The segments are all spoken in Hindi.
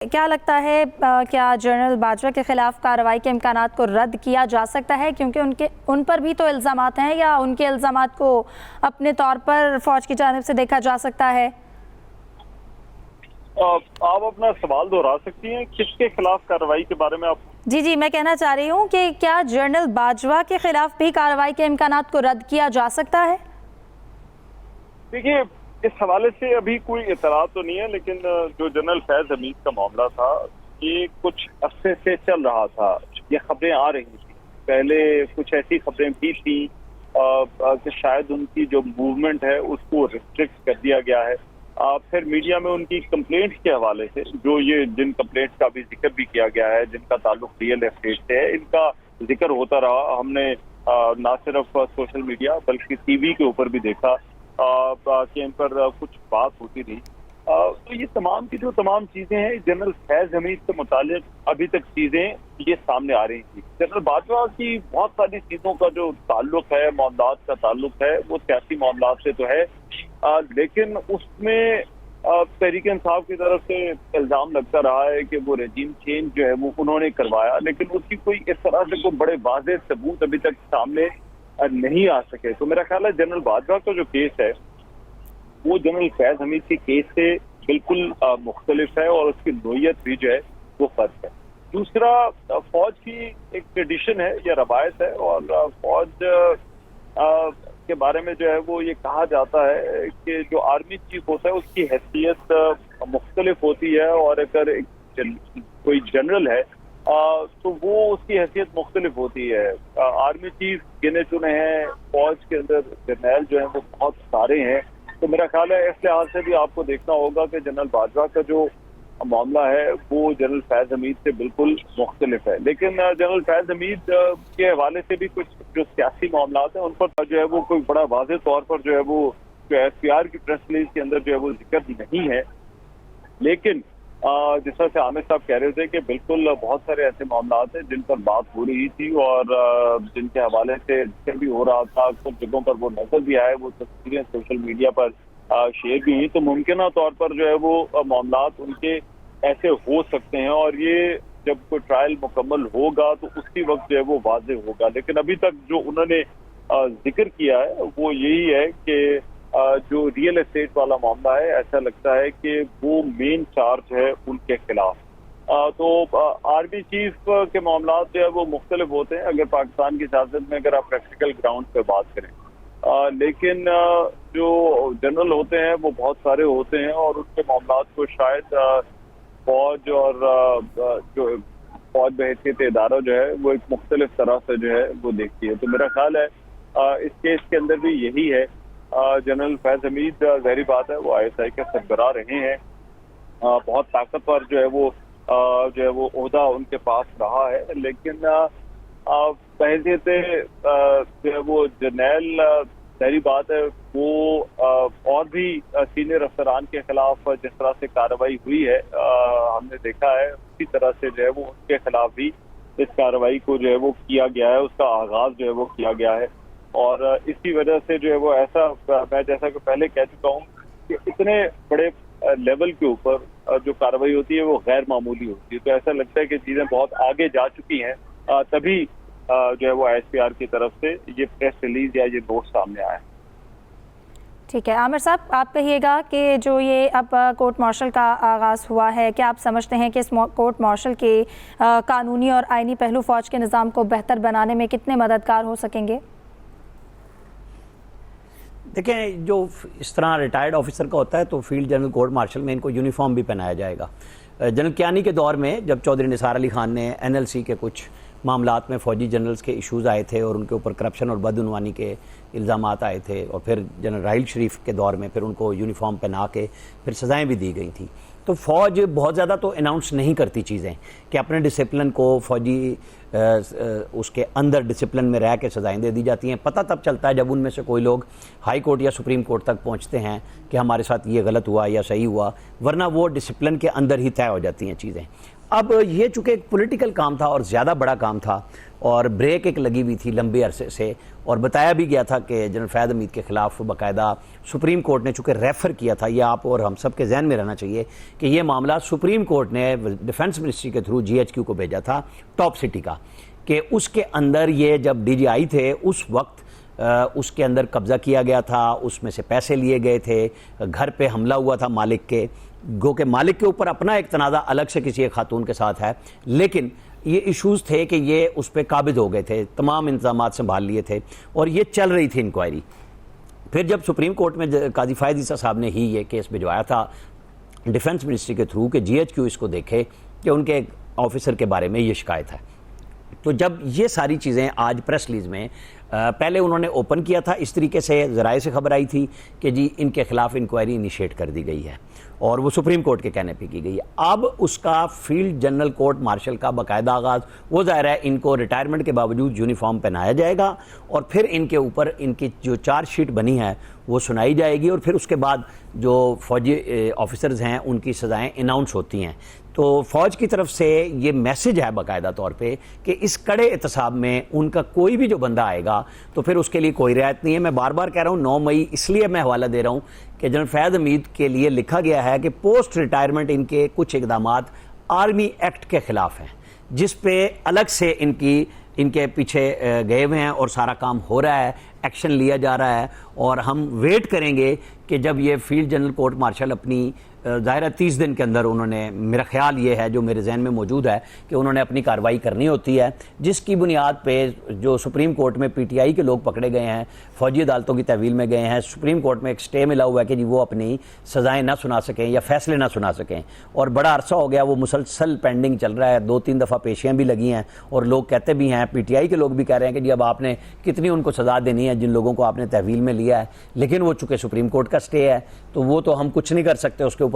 क्या लगता है क्या जनरल बाजवा के खिलाफ कार्रवाई के इम्कानात को रद्द किया जा सकता है, क्योंकि उन पर भी तो इल्ज़ामात हैं, या उनके इल्ज़ामात को अपने तौर पर फौज की जानिब से देखा जा सकता है? आप अपना सवाल दोहरा सकती हैं, किसके खिलाफ कार्रवाई के बारे में आप? जी, मैं कहना चाह रही हूँ कि क्या जनरल बाजवा के खिलाफ भी कार्रवाई के इम्कानात को रद्द किया जा सकता है? देखिए, इस हवाले से अभी कोई इतला तो नहीं है, लेकिन जो जनरल फैज हमीद का मामला था, ये कुछ अरसे से चल रहा था। ये खबरें आ रही थी, पहले कुछ ऐसी खबरें भी थी कि शायद उनकी जो मूवमेंट है उसको रिस्ट्रिक्ट कर दिया गया है। फिर मीडिया में उनकी कंप्लेंट्स के हवाले से, जो ये जिन कंप्लेंट्स का भी जिक्र भी किया गया है, जिनका ताल्लुक रियल एस्टेट से है, इनका जिक्र होता रहा। हमने ना सिर्फ सोशल मीडिया बल्कि टीवी के ऊपर भी देखा कि इन पर कुछ बात होती रही। तो ये तमाम की जो तमाम चीजें हैं, जनरल फैज हमीद से मुतालिक अभी तक चीजें ये सामने आ रही थी। जनरल बाजवा की बहुत सारी चीजों का जो ताल्लुक है, मामलात का ताल्लुक है, वो सियासी मामलात से तो है, लेकिन उसमें तहरीक इंसाफ की तरफ से इल्जाम लगता रहा है कि वो रेजिम चेंज जो है वो उन्होंने करवाया, लेकिन उसकी कोई इस तरह से कोई बड़े वाज़ेह सबूत अभी तक सामने नहीं आ सके। तो मेरा ख्याल है जनरल बाजवा का जो केस है वो जनरल फैज हमीद के केस से बिल्कुल मुख्तलिफ है, और उसकी नोयत भी जो है वो फर्क है। दूसरा, फौज की एक ट्रेडिशन है या रवायत है, और फौज के बारे में जो है वो ये कहा जाता है कि जो आर्मी चीफ होता है उसकी हैसियत मुख्तलिफ होती है, और अगर कोई जनरल है तो वो उसकी हैसियत मुख्तलिफ होती है। आर्मी चीफ गिने चुने हैं, फौज के अंदर जर्नैल जो है वो बहुत सारे हैं। तो मेरा ख्याल है इस लिहाज से भी आपको देखना होगा कि जनरल बाजवा का जो मामला है वो जनरल फैज हमीद से बिल्कुल मुख्तलिफ है। लेकिन जनरल फैज हमीद के हवाले से भी कुछ जो सियासी मामला हैं उन पर जो है वो कोई बड़ा वाज़ेह तौर पर जो है वो SPR की प्रेस रिलीज के अंदर जो है वो जिक्र नहीं है। लेकिन जिस तरह से आमिर साहब कह रहे थे कि बिल्कुल बहुत सारे ऐसे मामला हैं जिन पर बात हो रही थी, और जिनके हवाले से जिक्र भी हो रहा था, कुछ जगहों पर वो नजर भी आए, वो तस्वीरें सोशल मीडिया पर शेयर भी हुई। तो मुमकिन तौर पर जो है वो मामलात उनके ऐसे हो सकते हैं, और ये जब कोई ट्रायल मुकम्मल होगा तो उसी वक्त जो है वो वाज़ेह होगा। लेकिन अभी तक जो उन्होंने जिक्र किया है वो यही है कि जो रियल एस्टेट वाला मामला है, ऐसा लगता है कि वो मेन चार्ज है उनके खिलाफ। तो आर्मी चीफ के मामला जो है वो मुख्तलिफ होते हैं अगर पाकिस्तान की सियासत में, अगर आप प्रैक्टिकल ग्राउंड पर बात करें। लेकिन जो जनरल होते हैं वो बहुत सारे होते हैं, और उनके मामला को शायद फौज और जो फौज बहैसियत इदारा जो है वो एक मुख्तलिफ तरह से जो है वो देखती है। तो मेरा ख्याल है इस केस के अंदर भी यही है। जनरल फैज हमीद ज़ाहिर बात है वो ISI के सरबराह रहे हैं, बहुत ताकतवर जो है वो ओहदा उनके पास रहा है, लेकिन बहैसियत जो है वो जर्नैल ज़ाहिर बात है वो और भी सीनियर अफसरान के खिलाफ जिस तरह से कार्रवाई हुई है हमने देखा है, उसी तरह से जो है वो उनके खिलाफ भी इस कार्रवाई को जो है वो किया गया है, उसका आगाज जो है वो किया गया है। और इसी वजह से जो है वो ऐसा, मैं जैसा कि पहले कह चुका हूँ कि इतने बड़े लेवल के ऊपर जो कार्रवाई होती है वो गैर मामूली होती है। तो ऐसा लगता है कि चीज़ें बहुत आगे जा चुकी हैं, तभी जो है वो ISPR की तरफ से ये प्रेस रिलीज या ये नोट सामने आया है। ठीक है, आमिर साहब आप कहिएगा कि जो ये अब कोर्ट मार्शल का आगाज़ हुआ है, क्या आप समझते हैं कि इस कोर्ट मार्शल के कानूनी और आइनी पहलू फौज के निज़ाम को बेहतर बनाने में कितने मददगार हो सकेंगे? देखें, जो इस तरह रिटायर्ड ऑफिसर का होता है तो फील्ड जनरल कोर्ट मार्शल में इनको यूनिफॉर्म भी पहनाया जाएगा। जनरल कियानी के दौर में जब चौधरी निसार अली खान ने NLC के कुछ मामलात में फ़ौजी जनरल्स के इश्यूज़ आए थे और उनके ऊपर करप्शन और बदउनवानी के इल्ज़ामात आए थे, और फिर जनरल राहिल शरीफ के दौर में फिर उनको यूनिफॉर्म पहना के फिर सज़ाएँ भी दी गई थी। तो फ़ौज बहुत ज़्यादा तो अनाउंस नहीं करती चीज़ें कि अपने डिसिप्लिन को फ़ौजी उसके अंदर डिसिप्लिन में रह के सज़ाएँ दे दी जाती हैं। पता तब चलता है जब उनमें से कोई लोग हाई कोर्ट या सुप्रीम कोर्ट तक पहुँचते हैं कि हमारे साथ ये गलत हुआ या सही हुआ, वरना वो डिसिप्लिन के अंदर ही तय हो जाती हैं चीज़ें। अब ये चूंकि एक पॉलिटिकल काम था और ज़्यादा बड़ा काम था और ब्रेक एक लगी हुई थी लंबे अरसे से, और बताया भी गया था कि जनरल फैज़ हमीद के ख़िलाफ़ बाकायदा सुप्रीम कोर्ट ने चूँकि रेफ़र किया था, ये आप और हम सब के जहन में रहना चाहिए कि ये मामला सुप्रीम कोर्ट ने डिफेंस मिनिस्ट्री के थ्रू GHQ को भेजा था टॉप सिटी का, कि उसके अंदर ये जब DGI थे उस वक्त उसके अंदर कब्ज़ा किया गया था, उसमें से पैसे लिए गए थे, घर पे हमला हुआ था मालिक के, गो के मालिक के ऊपर अपना एक तनाज़ा अलग से किसी एक खातून के साथ है, लेकिन ये इश्यूज़ थे कि ये उस पर काबिज हो गए थे, तमाम इंतजामात संभाल लिए थे और ये चल रही थी इंक्वायरी। फिर जब सुप्रीम कोर्ट में काजी फ़ायज़ ईसा साहब ने ही ये केस भिजवाया था डिफेंस मिनिस्ट्री के थ्रू कि GHQ इसको देखे कि उनके ऑफिसर के बारे में ये शिकायत है, तो जब ये सारी चीज़ें आज प्रेस रिलीज में पहले उन्होंने ओपन किया था, इस तरीके से ज़राए से खबर आई थी कि जी इनके खिलाफ इंक्वायरी इनिशिएट कर दी गई है और वो सुप्रीम कोर्ट के कहने पे की गई है। अब उसका फील्ड जनरल कोर्ट मार्शल का बाकायदा आगाज़, वो ज़ाहिर है इनको रिटायरमेंट के बावजूद यूनिफॉर्म पहनाया जाएगा और फिर इनके ऊपर इनकी जो चार्जशीट बनी है वो सुनाई जाएगी और फिर उसके बाद जो फौजी ऑफिसर्स हैं उनकी सज़ाएँ अनाउंस होती हैं। तो फ़ौज की तरफ से ये मैसेज है बाकायदा तौर पे कि इस कड़े एहतसाब में उनका कोई भी जो बंदा आएगा तो फिर उसके लिए कोई रियायत नहीं है। मैं बार बार कह रहा हूँ 9 मई इसलिए मैं हवाला दे रहा हूँ कि जनरल फैज़ हमीद के लिए लिखा गया है कि पोस्ट रिटायरमेंट इनके कुछ इक़दामात आर्मी एक्ट के ख़िलाफ़ हैं, जिस पे अलग से इनके पीछे गए हुए हैं और सारा काम हो रहा है, एक्शन लिया जा रहा है और हम वेट करेंगे कि जब ये फील्ड जनरल कोर्ट मार्शल अपनी ज़ाहिर 30 दिन के अंदर उन्होंने, मेरा ख्याल ये है जो मेरे जहन में मौजूद है कि उन्होंने अपनी कार्रवाई करनी होती है, जिसकी बुनियाद पे जो सुप्रीम कोर्ट में PTI के लोग पकड़े गए हैं, फौजी अदालतों की तहवील में गए हैं, सुप्रीम कोर्ट में एक स्टे मिला हुआ है कि जी वो अपनी सज़ाएँ ना सुना सकें या फैसले ना सुना सकें, और बड़ा अरसा हो गया वो मुसलसल पेंडिंग चल रहा है, 2-3 दफ़ा पेशियाँ भी लगी हैं और लोग कहते भी हैं, PTI के लोग भी कह रहे हैं कि जी अब आपने कितनी उनको सज़ा देनी है जिन लोगों को आपने तहवील में लिया है, लेकिन वो चूँकि सुप्रीम कोर्ट का स्टे है तो वो तो हम कुछ नहीं कर सकते, उसके ऊपर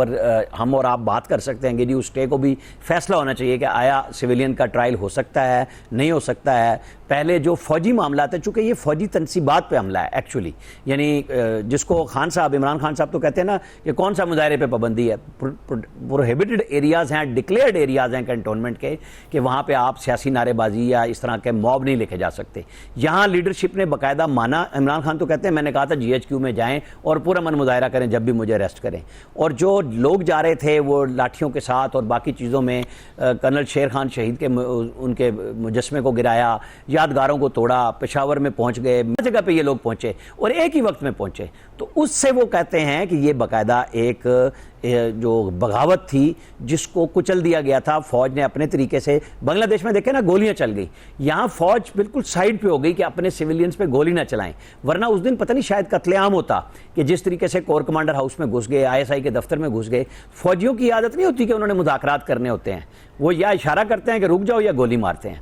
हम और आप बात कर सकते हैं कि जी उस स्टे को भी फैसला होना चाहिए कि आया सिविलियन का ट्रायल हो सकता है, नहीं हो सकता है। पहले जो फौजी मामला था, चूँकि ये फौजी तनसीबात पे हमला है एक्चुअली, यानी जिसको खान साहब, इमरान खान साहब तो कहते हैं ना कि कौन सा मुजाहरे पे पाबंदी है, प्रोहिबिटेड एरियाज़ हैं, डिक्लेयर्ड एरियाज़ हैं कैंटोनमेंट के, कि वहाँ पे आप सियासी नारेबाजी या इस तरह के मॉब नहीं लेके जा सकते। यहाँ लीडरशिप ने बाकायदा माना, इमरान खान तो कहते हैं मैंने कहा था GHQ में जाएँ और पूरा मन मुजाहरा करें जब भी मुझे अरेस्ट करें, और जो लोग जा रहे थे वो लाठियों के साथ और बाकी चीज़ों में कर्नल शेर खान शहीद के उनके मुजस्मे को गिराया, यादगारों को तोड़ा, पेशावर में पहुंच गए, जगह पे ये लोग पहुंचे और एक ही वक्त में पहुंचे, तो उससे वो कहते हैं कि ये बाकायदा एक जो बगावत थी जिसको कुचल दिया गया था। फौज ने अपने तरीके से, बांग्लादेश में देखे ना गोलियां चल गई, यहाँ फौज बिल्कुल साइड पे हो गई कि अपने सिविलियंस पे गोली ना चलाएं, वरना उस दिन पता नहीं शायद कत्लेआम होता कि जिस तरीके से कोर कमांडर हाउस में घुस गए, ISI के दफ्तर में घुस गए। फौजियों की आदत नहीं होती कि उन्होंने मुज़ाकरात करने होते हैं, वो या इशारा करते हैं कि रुक जाओ या गोली मारते हैं।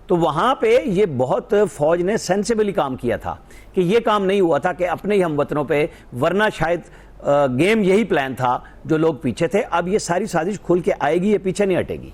तो वहाँ पे ये बहुत फौज ने सेंसिबली काम किया था कि ये काम नहीं हुआ था कि अपने ही हमवतनों पे, वरना शायद गेम यही प्लान था जो लोग पीछे थे। अब ये सारी साजिश खुल के आएगी, ये पीछे नहीं हटेगी।